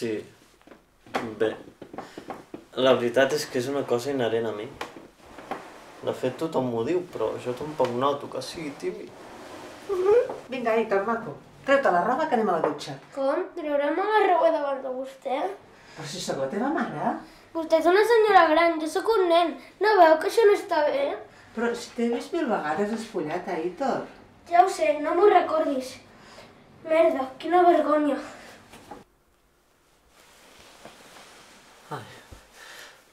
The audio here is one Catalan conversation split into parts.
Sí, bé, la veritat és que és una cosa inherent a mi. De fet, tothom m'ho diu, però jo tampoc noto que sigui tímid. Vinga, Aitor, maco, treu-te la roba que anem a la dutxa. Com? Treurem la roba davant de vostè? Però si sóc la teva mare. Vostè és una senyora gran, jo sóc un nen. No veu que això no està bé? Però si t'he vist 1000 vegades espullat, Aitor. Ja ho sé, no m'ho recordis. Merda, quina vergonya.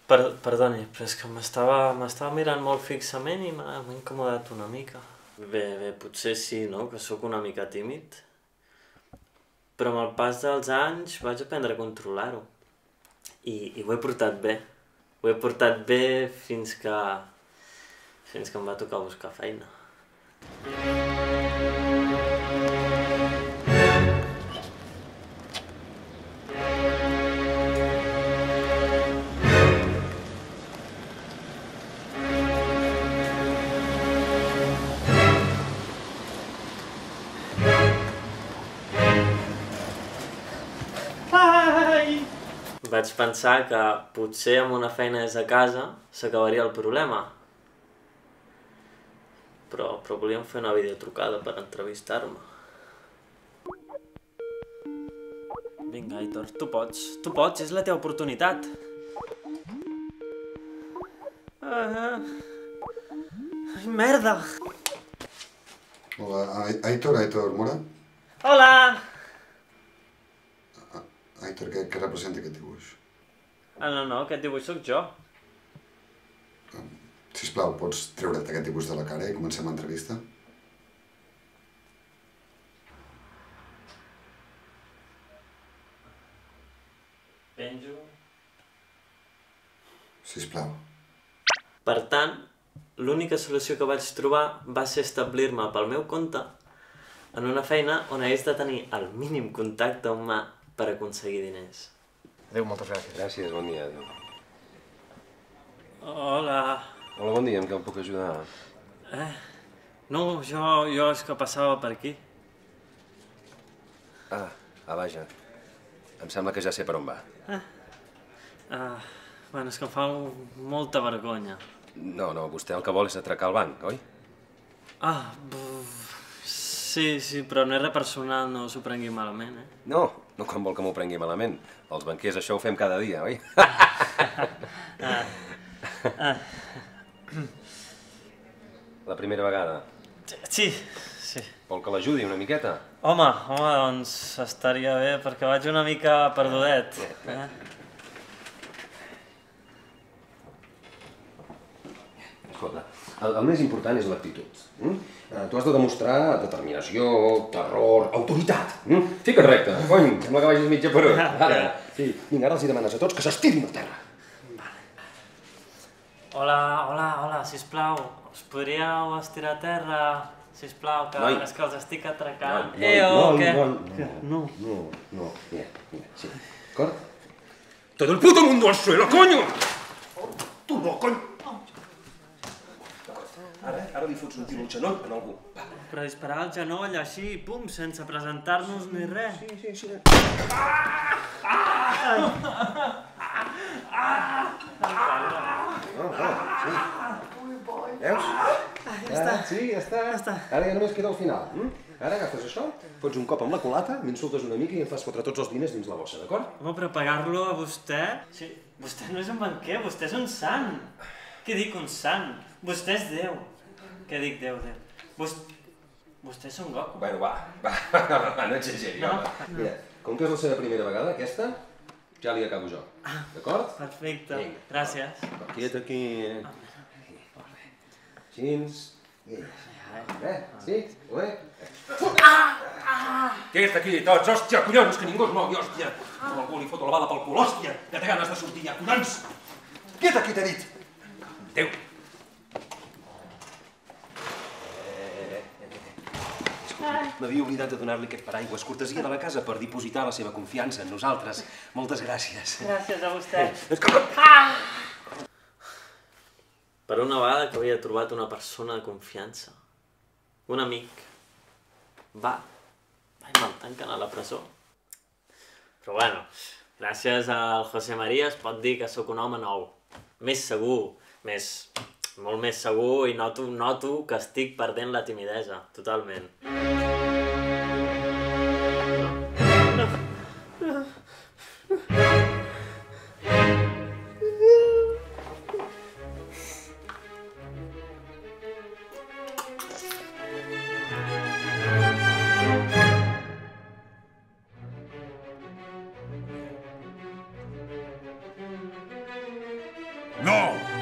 Perdoni, però és que m'estava mirant molt fixament i m'ha incomodat una mica. Bé, potser sí, no?, que sóc una mica tímid. Però amb el pas dels anys vaig aprendre a controlar-ho. I ho he portat bé. Ho he portat bé fins que em va tocar buscar feina. Vaig pensar que potser amb una feina des de casa s'acabaria el problema. Però volíem fer una videotrucada per entrevistar-me. Vinga, Aitor, tu pots, és la teva oportunitat. Ai, merda! Hola, Aitor Mora? Hola! Aitor, què representa aquest dibuix? No, aquest dibuix sóc jo. Sisplau, pots treure't aquest dibuix de la cara i comencem l'entrevista? Penjo. Sisplau. Per tant, l'única solució que vaig trobar va ser establir-me pel meu compte en una feina on hagués de tenir el mínim contacte humà per aconseguir diners. Adéu, moltes gràcies. Gràcies, bon dia. Adéu. Hola. Hola, bon dia, en què em puc ajudar? No, jo és que passava per aquí. Vaja. Em sembla que ja sé per on va. Bueno, és que em fa molta vergonya. No, vostè el que vol és atracar el banc, oi? Sí, però no és res personal, no s'ho prengui malament, No com vol que m'ho prengui malament. Els banquers això ho fem cada dia, oi? La primera vegada. Sí. Vol que l'ajudi una miqueta? Home, doncs estaria bé, perquè vaig una mica perdudet. Escolta, el més important és l'actitud. Tu has de demostrar determinació, terror, autoritat. Fica't recte, cony, sembla que vagis mitja per on. Vinga, ara els hi demanes a tots que s'estirin a terra. Hola, sisplau, us podríeu estirar a terra? Sisplau, que és que els estic atracant. No. Mira, sí. D'acord? Todo el puto mundo al suelo, coño! Tu no, cony! Ara li fots un tiro al genoll en algú. Però disparar al genoll així, pum, sense presentar-nos ni res. Sí. Veus? Ja està. Ara ja només queda el final. Ara agafes això, fots un cop amb la culata, m'insultes una mica i em fas fotre tots els diners dins la bossa, d'acord? Home, però pagar-lo a vostè? Sí, vostè no és un banquer, vostè és un sant. Què dic, un sant? Vostè és Déu. Què dic, Déu? Vostè és un Goku. Bueno, va, no exageri, home. Mira, com que és la seva primera vegada, aquesta, ja li acabo jo. D'acord? Perfecte, gràcies. Queda't aquí. Així. Sí? Molt bé? Queda't aquí, tots, hòstia, collons, que ningú es mogui, hòstia. Com algú li foto la bala pel cul, hòstia, ja té ganes de sortir ja, collons. Queda't aquí, t'he dit. Adéu. m'havia oblidat de donar-li aquest paraigües. Cortesia de la casa per dipositar la seva confiança en nosaltres. Moltes gràcies. Gràcies a vostè. Per una vegada que havia trobat una persona de confiança, un amic, i me'l tanquen a la presó. Però bueno, gràcies al José María es pot dir que sóc un home nou. Més segur, molt més segur, i noto que estic perdent la timidesa, totalment. No!